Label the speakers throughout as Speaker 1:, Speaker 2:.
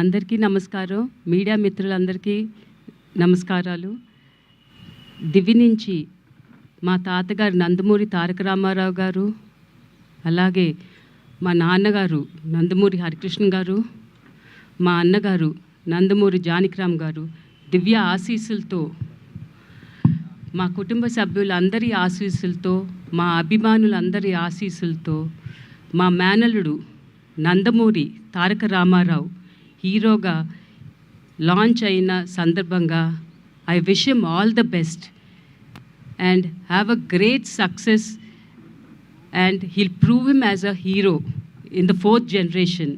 Speaker 1: అందరికీ నమస్కారం. మీడియా మిత్రులందరికీ నమస్కారాలు. దివి నుంచి మా తాతగారు నందమూరి తారక రామారావు గారు, అలాగే మా నాన్నగారు నందమూరి హరికృష్ణ గారు, మా అన్నగారు నందమూరి జానకిరామ్ గారు దివ్య ఆశీస్సులతో, మా కుటుంబ సభ్యులందరి ఆశీస్సులతో, మా అభిమానులందరి ఆశీస్సులతో, మా మేనల్లుడు నందమూరి తారక రామారావు హీరోగా లాంచ్ అయిన సందర్భంగా I wish him all the best and have a great success, and he'll prove him as a hero in the 4th generation.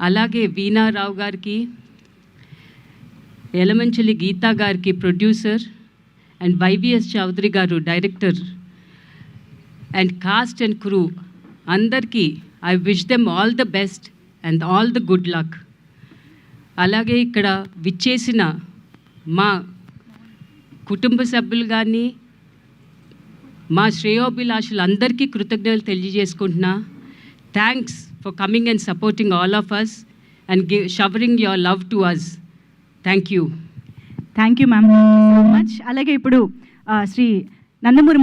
Speaker 1: అలాగే వీణా రావు గారికి, ఎలమంచిలి గీతా గారికి ప్రొడ్యూసర్, అండ్ వైవిఎస్ చౌదరి గారు director, and cast and crew అందరికీ I wish them all the best and all the good luck. అలాగే ఇక్కడ విచ్చేసిన మా కుటుంబ సభ్యులు కానీ మా శ్రేయోభిలాషులందరికీ కృతజ్ఞతలు తెలియజేసుకుంటున్నా. Thanks for coming and supporting all of us and showering your love to us. Thank you.
Speaker 2: Thank you ma'am so much. అలాగే ఇప్పుడు శ్రీ నందమూరి